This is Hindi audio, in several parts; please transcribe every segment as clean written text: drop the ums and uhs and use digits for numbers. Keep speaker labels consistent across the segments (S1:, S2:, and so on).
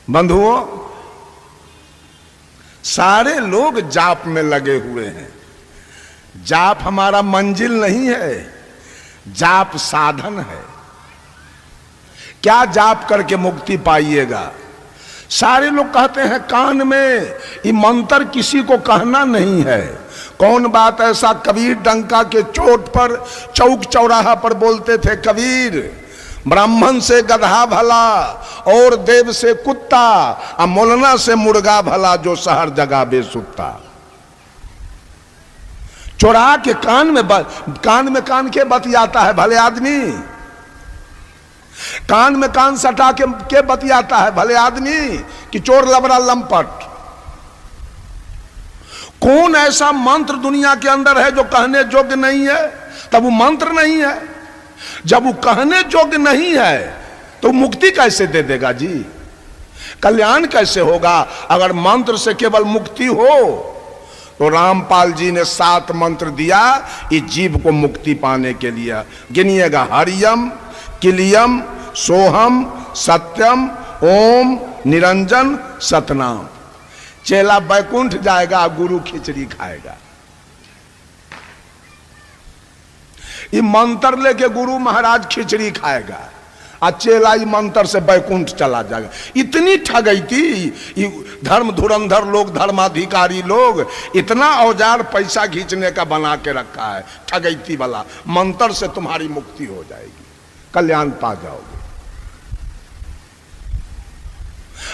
S1: बंधुओं, सारे लोग जाप में लगे हुए हैं। जाप हमारा मंजिल नहीं है, जाप साधन है। क्या जाप करके मुक्ति पाइएगा? सारे लोग कहते हैं कान में, ये मंत्र किसी को कहना नहीं है। कौन बात ऐसा कबीर डंका के चोट पर चौक चौराहा पर बोलते थे, कबीर ब्राह्मण से गधा भला और देव से कुत्ता, और मौलाना से मुर्गा भला जो शहर जगह बेसुत्ता। चोरा के कान के बतियाता है भले आदमी, कान में कान सटा के बतियाता है भले आदमी कि चोर लबड़ा लंपट। कौन ऐसा मंत्र दुनिया के अंदर है जो कहने योग्य नहीं है? तब वो मंत्र नहीं है। जब वो कहने योग्य नहीं है तो मुक्ति कैसे दे देगा जी? कल्याण कैसे होगा अगर मंत्र से केवल मुक्ति हो? तो रामपाल जी ने 7 मंत्र दिया इस जीव को मुक्ति पाने के लिए। गिनिएगा, हरियम, किलियम, सोहम, सत्यम, ओम, निरंजन, सतनाम। चेला बैकुंठ जाएगा, गुरु खिचड़ी खाएगा। ये मंत्र लेके गुरु महाराज खिचड़ी खाएगा और चेला ये मंत्र से बैकुंठ चला जाएगा। इतनी ठगैती धर्म धुरंधर लोग, धर्माधिकारी लोग, इतना औजार पैसा खींचने का बना के रखा है ठगैती वाला। मंत्र से तुम्हारी मुक्ति हो जाएगी, कल्याण पा जाओगे।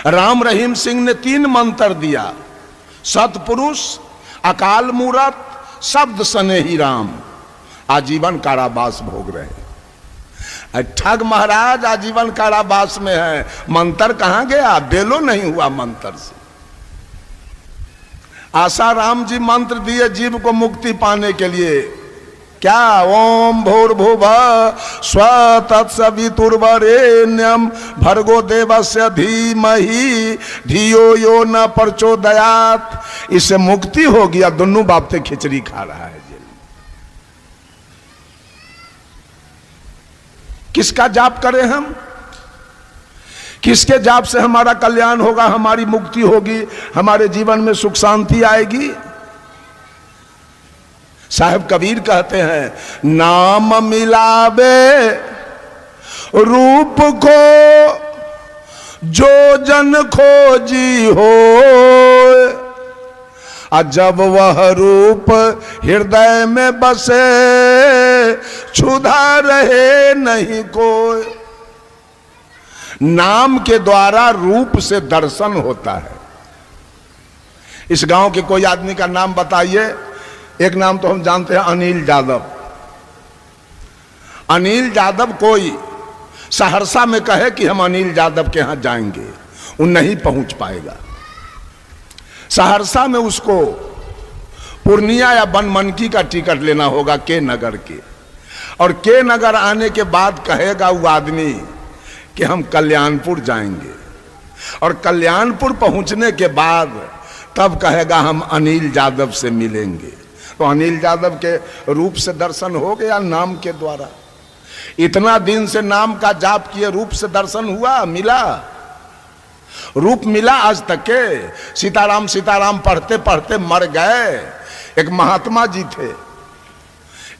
S1: राम रहीम सिंह ने 3 मंत्र दिया, सतपुरुष, अकाल मूरत, शब्द सने ही राम। आजीवन कारावास भोग रहे हैं। ठग महाराज आजीवन कारावास में है। मंत्र कहां गया? बेलो नहीं हुआ मंत्र से। आसाराम जी मंत्र दिए जीव को मुक्ति पाने के लिए। क्या? ओम भूर्भुवः स्वः तत्सवितुर्वरेण्यं भर्गो देवस्य धीमहि धियो यो न प्रचोदयात्। इससे मुक्ति हो गया। दोनों बाप से खिचड़ी खा रहा है। किसका जाप करें हम? किसके जाप से हमारा कल्याण होगा, हमारी मुक्ति होगी, हमारे जीवन में सुख शांति आएगी? साहब कबीर कहते हैं, नाम मिलावे रूप को जो जन खोजी हो, और जब वह रूप हृदय में बसे क्षुधा रहे नहीं कोई। नाम के द्वारा रूप से दर्शन होता है। इस गांव के कोई आदमी का नाम बताइए। एक नाम तो हम जानते हैं, अनिल यादव। अनिल यादव कोई सहरसा में कहे कि हम अनिल यादव के यहां जाएंगे, वो नहीं पहुंच पाएगा। सहरसा में उसको पूर्णिया या बनमनकी का टिकट लेना होगा, के नगर के। और के नगर आने के बाद कहेगा वो आदमी कि हम कल्याणपुर जाएंगे। और कल्याणपुर पहुंचने के बाद तब कहेगा हम अनिल यादव से मिलेंगे। तो अनिल यादव के रूप से दर्शन हो गया नाम के द्वारा। इतना दिन से नाम का जाप किए, रूप से दर्शन हुआ, मिला, रूप मिला आज तक के। सीताराम सीताराम पढ़ते पढ़ते मर गए। एक महात्मा जी थे,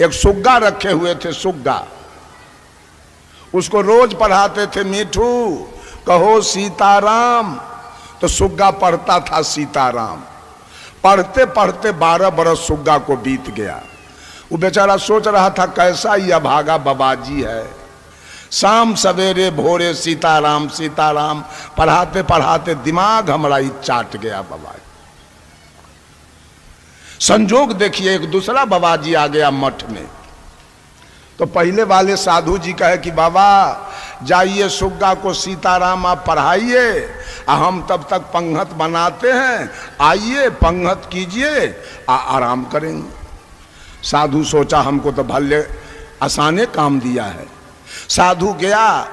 S1: एक सुग्गा रखे हुए थे, सुग्गा। उसको रोज पढ़ाते थे, मीठू कहो सीताराम। तो सुग्गा पढ़ता था सीताराम। पढ़ते पढ़ते 12 बरस सुग्गा को बीत गया। वो बेचारा सोच रहा था कैसा ये अभागा बाबाजी है, शाम सवेरे भोरे सीताराम सीताराम पढ़ाते पढ़ाते दिमाग हमारा ही चाट गया बाबा। संजोग देखिए, एक दूसरा बाबाजी आ गया मठ में। तो पहले वाले साधु जी कहे कि बाबा जाइए सुग्गा को सीताराम आप पढ़ाइए, हम तब तक पंगत बनाते हैं, आइए पंगत कीजिए, आराम करेंगे। साधु सोचा हमको तो भले आसाने काम दिया है। साधु गया,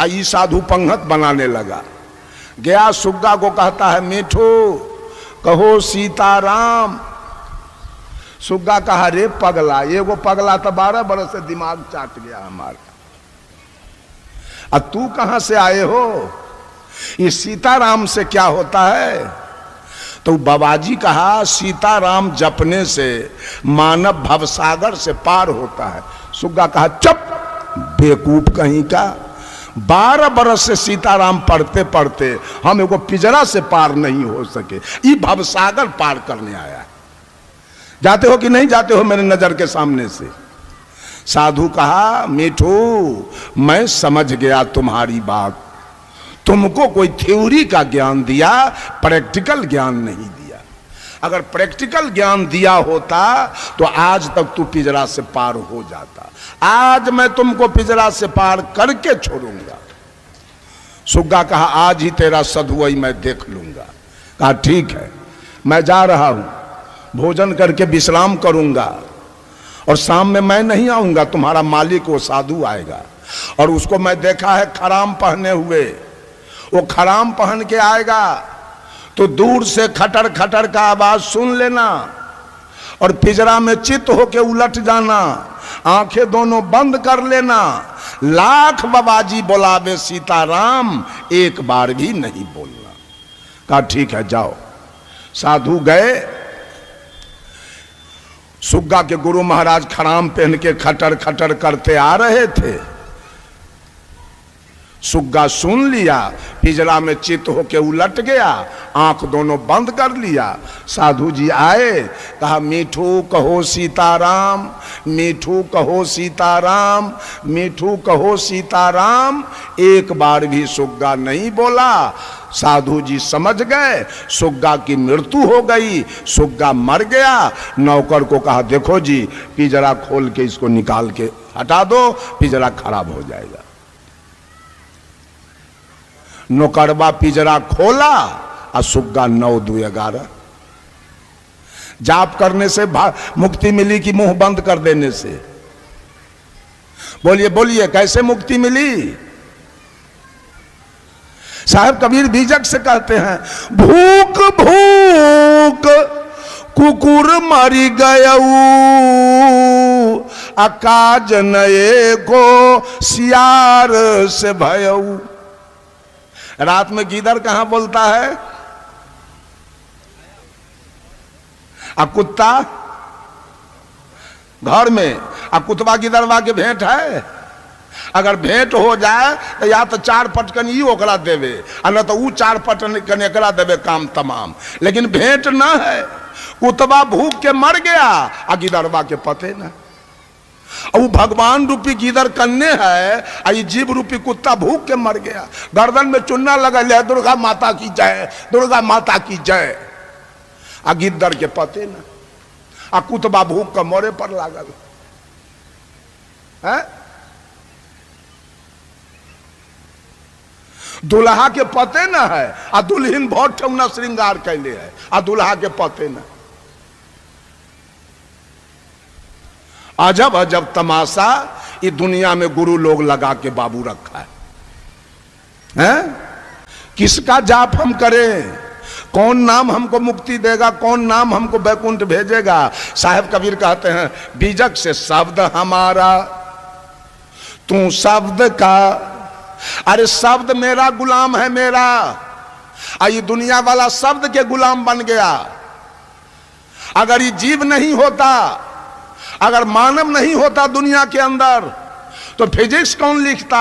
S1: आई साधु पंगत बनाने लगा। गया सुग्गा को कहता है, मीठू कहो सीताराम। सुग्गा कहा, रे पगला, ये वो पगला तो 12 बरस से दिमाग चाट गया हमारा। अब तू कहां से आए हो? ये सीताराम से क्या होता है? तो बाबाजी कहा सीताराम जपने से मानव भवसागर से पार होता है। सुग्गा कहा चुप बेवकूफ कहीं का, 12 बरस से सीताराम पढ़ते पढ़ते हम एगो पिंजरा से पार नहीं हो सके, ये भवसागर पार करने आया है। जाते हो कि नहीं जाते हो मेरे नजर के सामने से? साधु कहा मीठू मैं समझ गया तुम्हारी बात, तुमको कोई थ्योरी का ज्ञान दिया, प्रैक्टिकल ज्ञान नहीं दिया। अगर प्रैक्टिकल ज्ञान दिया होता तो आज तक तू पिंजरा से पार हो जाता। आज मैं तुमको पिंजरा से पार करके छोड़ूंगा। सुग्गा कहा आज ही तेरा सधुआई मैं देख लूंगा। कहा ठीक है, मैं जा रहा हूं, भोजन करके विश्राम करूंगा और शाम में मैं नहीं आऊंगा, तुम्हारा मालिक वो साधु आएगा और उसको मैं देखा है खराम पहने हुए, वो खराम पहन के आएगा तो दूर से खटर खटर का आवाज सुन लेना और पिंजरा में चित होके उलट जाना, आंखें दोनों बंद कर लेना। लाख बाबाजी बुलावे सीताराम, एक बार भी नहीं बोलना। कहा ठीक है जाओ। साधु गए। सुग्गा के गुरु महाराज खराम पहन के खटर खटर करते आ रहे थे। सुग्गा सुन लिया, पिंजरा में चित होके उलट गया, आंख दोनों बंद कर लिया। साधु जी आए, कहा मीठू कहो सीताराम, मीठू कहो सीताराम, मीठू कहो सीताराम। एक बार भी सुग्गा नहीं बोला। साधु जी समझ गए सुग्गा की मृत्यु हो गई, सुग्गा मर गया। नौकर को कहा देखो जी पिंजरा खोल के इसको निकाल के हटा दो, पिंजरा खराब हो जाएगा। नौकरबा पिंजरा खोला और सुग्गा 9 2 11। जाप करने से मुक्ति मिली कि मुंह बंद कर देने से? बोलिए बोलिए कैसे मुक्ति मिली? साहब कबीर बीजक से कहते हैं भूख भूख कुकुर मरी गयऊ, अकाज नए को सियार से भयऊ। रात में गीदड़ कहां बोलता है? आ कुत्ता घर में। आ कुतवा गिदड़वा के भेंट है? अगर भेंट हो जाए तो या तो 4 पटकन ही ओकरा देवे और न तो वो 4 पटकन एकरा देवे, काम तमाम। लेकिन भेंट ना है। कुतवा भूख के मर गया आ गिदड़वा के पते ना। और वो भगवान रूपी गीदड़ कन्ने है और ये जीव रूपी कुत्ता भूख के मर गया। गर्दन में चुन्ना लगा ले दुर्गा माता की जय, दुर्गा माता की जय। आ गिद्दड़ के पते ना, आ कुतबा भूख का मोरे पर लागल है। दुल्हा के पते ना है आ दुल्हन बहुत ठौना श्रृंगार कैले है, आ दुल्हा के पते ना। अजब अजब तमाशा ये दुनिया में गुरु लोग लगा के बाबू रखा है? किसका जाप हम करें? कौन नाम हमको मुक्ति देगा? कौन नाम हमको बैकुंठ भेजेगा? साहब कबीर कहते हैं बीजक से शब्द हमारा तू शब्द का। अरे शब्द मेरा गुलाम है मेरा, ये दुनिया वाला शब्द के गुलाम बन गया। अगर ये जीव नहीं होता, अगर मानव नहीं होता दुनिया के अंदर, तो फिजिक्स कौन लिखता,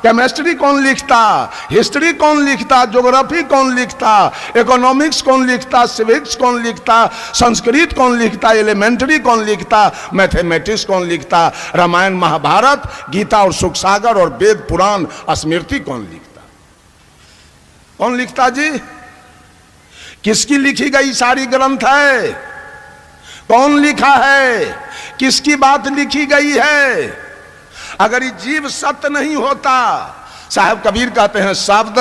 S1: केमिस्ट्री कौन लिखता, हिस्ट्री कौन लिखता, ज्योग्राफी कौन लिखता, इकोनॉमिक्स कौन लिखता, सिविक्स कौन लिखता, संस्कृत कौन लिखता, एलिमेंट्री कौन लिखता, मैथमेटिक्स कौन लिखता, रामायण महाभारत गीता और सुख सागर और वेद पुराण स्मृति कौन लिखता? कौन लिखता जी? किसकी लिखी गई सारी ग्रंथ है? कौन लिखा है? किसकी बात लिखी गई है? अगर ये जीव सत्य नहीं होता, साहब कबीर कहते हैं शब्द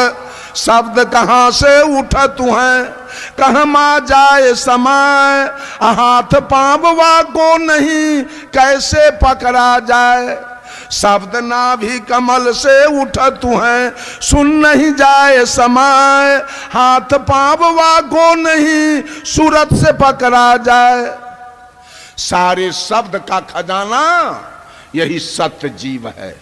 S1: शब्द कहां से उठा तू है, कहां मा जाए समय, हाथ पांववा को नहीं कैसे पकड़ा जाए। शब्द ना भी कमल से उठा तू है, सुन नहीं जाए समय, हाथ पांववा को नहीं सूरत से पकड़ा जाए। सारे शब्द का खजाना यही सत्य जीव है।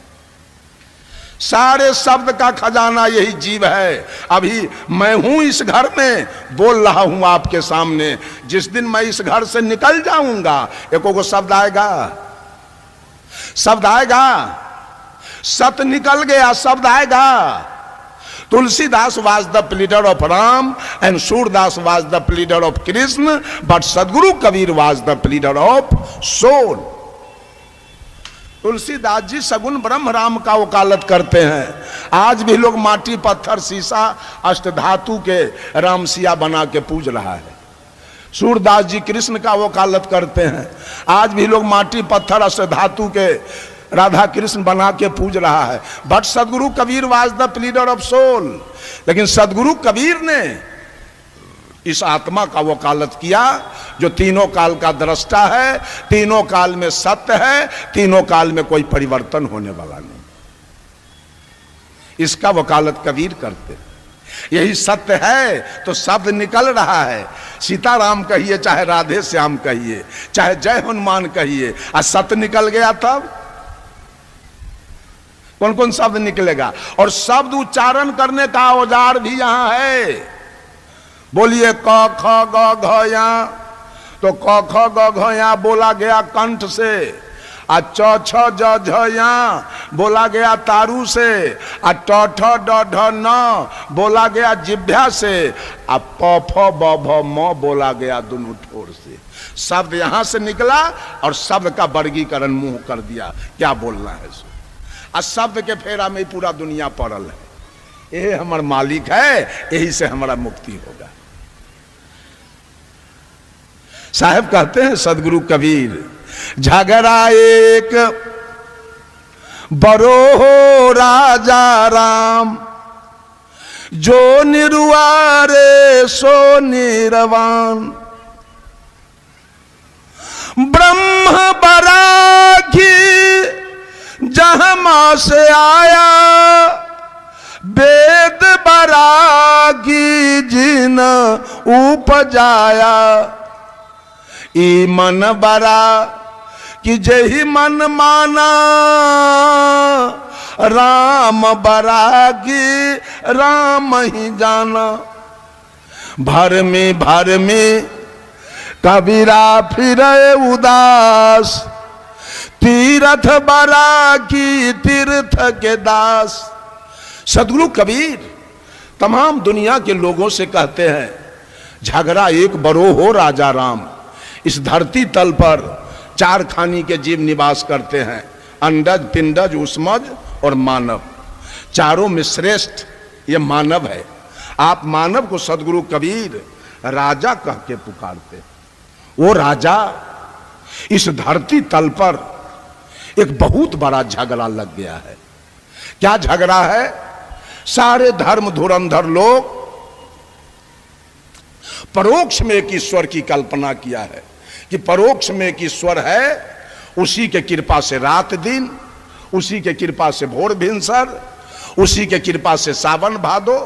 S1: सारे शब्द का खजाना यही जीव है। अभी मैं हूं इस घर में, बोल रहा हूं आपके सामने। जिस दिन मैं इस घर से निकल जाऊंगा, एको को शब्द आएगा, शब्द आएगा, सत निकल गया, शब्द आएगा। Tulsidas was the pleader of Ram and Surdas was the pleader of Krishna, but Sadguru Kabir was the pleader of soul. Tulsidas ji सगुन ब्रह्म राम का वकालत करते हैं। आज भी लोग माटी पत्थर शीशा अष्टधातु के रामसिया बना के पूज रहा है। सूरदास जी कृष्ण का वकालत करते हैं। आज भी लोग माटी पत्थर अष्टधातु के राधा कृष्ण बना के पूज रहा है। But Sadguru Kabir was the pleader of soul. लेकिन सदगुरु कबीर ने इस आत्मा का वकालत किया जो तीनों काल का दृष्टा है, तीनों काल में सत्य है, तीनों काल में कोई परिवर्तन होने वाला नहीं। इसका वकालत कबीर करते। यही सत्य है तो शब्द निकल रहा है। सीताराम कहिए, चाहे राधे श्याम कहिए, चाहे जय हनुमान कहिए, और सत्य निकल गया तब कौन कौन शब्द निकलेगा। और शब्द उच्चारण करने का औजार भी यहां है। बोलिए क ख ग घ या, तो क ख ग घ या बोला गया कंठ से, आ च छ ज झ या बोला गया तारू से, आ ट ठ ड ढ न बोला गया जिह्वा से, आ प फ ब भ म बोला गया दोनों ठोर से। शब्द यहां से निकला और शब्द का वर्गीकरण मुंह कर दिया, क्या बोलना है सो। आ शब्द के फेरा में पूरा दुनिया पड़ल है। ये हमार मालिक है, यही से हमारा मुक्ति होगा। साहब कहते हैं सदगुरु कबीर, झगड़ा एक बरो हो राजा राम, जो निरुआरे सो निरवान। ब्रह्म बरागी जहां मां से आया, वेद बरागी जिन उपजाया। ई मन बरा कि जही मन माना, राम बरागी राम ही जाना। भर में कबीरा फिरे उदास, तीर्थ बरागी तीर्थ के दास। सदगुरु कबीर तमाम दुनिया के लोगों से कहते हैं, झगड़ा एक बरो हो राजा राम। इस धरती तल पर चार खानी के जीव निवास करते हैं, अंडज, पिंडज, उष्मज और मानव। चारों में श्रेष्ठ ये मानव है। आप मानव को सदगुरु कबीर राजा कह के पुकारते। वो राजा इस धरती तल पर एक बहुत बड़ा झगड़ा लग गया है। क्या झगड़ा है? सारे धर्म धुरंधर लोग परोक्ष में एक ईश्वर की कल्पना किया है कि परोक्ष में एक ईश्वर है, उसी के कृपा से रात दिन, उसी के कृपा से भोर भिनसर, उसी के कृपा से सावन भादो,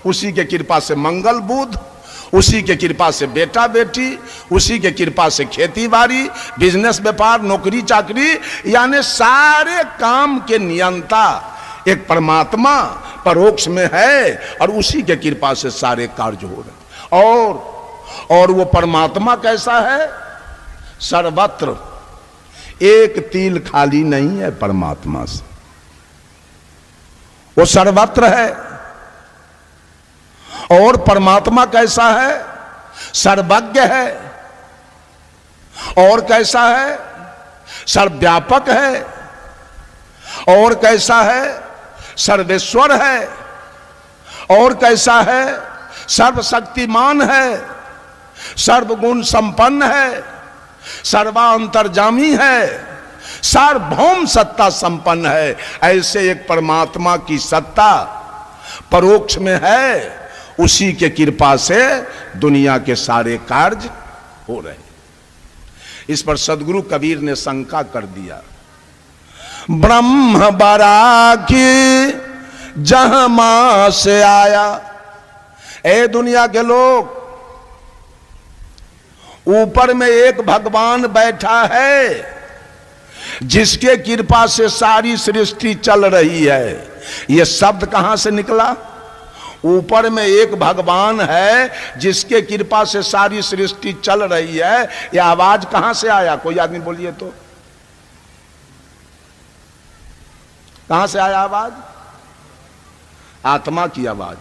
S1: उसी के कृपा से मंगल बुध, उसी के कृपा से बेटा बेटी, उसी के कृपा से खेती बाड़ी, बिजनेस व्यापार, नौकरी चाकरी, यानी सारे काम के नियंता एक परमात्मा परोक्ष में है और उसी के कृपा से सारे कार्य हो रहे। और वो परमात्मा कैसा है? सर्वत्र, एक तिल खाली नहीं है परमात्मा से। वो सर्वत्र है। और परमात्मा कैसा है? सर्वज्ञ है। और कैसा है? सर्वव्यापक है। और कैसा है? सर्वेश्वर है। और कैसा है? सर्वशक्तिमान है, सर्वगुण संपन्न है, सर्वांतर्जामी है, सार्वभौम सत्ता संपन्न है। ऐसे एक परमात्मा की सत्ता परोक्ष में है, उसी के कृपा से दुनिया के सारे कार्य हो रहे। इस पर सदगुरु कबीर ने शंका कर दिया, ब्रह्म बरागी जहां मां से आया। ए दुनिया के लोग, ऊपर में एक भगवान बैठा है जिसके कृपा से सारी सृष्टि चल रही है। ये शब्द कहां से निकला? ऊपर में एक भगवान है जिसके कृपा से सारी सृष्टि चल रही है। यह आवाज कहां से आया? कोई आदमी बोलिए तो, कहां से आया आवाज? आत्मा की आवाज।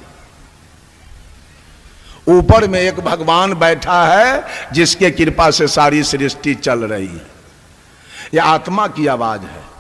S1: ऊपर में एक भगवान बैठा है जिसके कृपा से सारी सृष्टि चल रही है। यह आत्मा की आवाज है।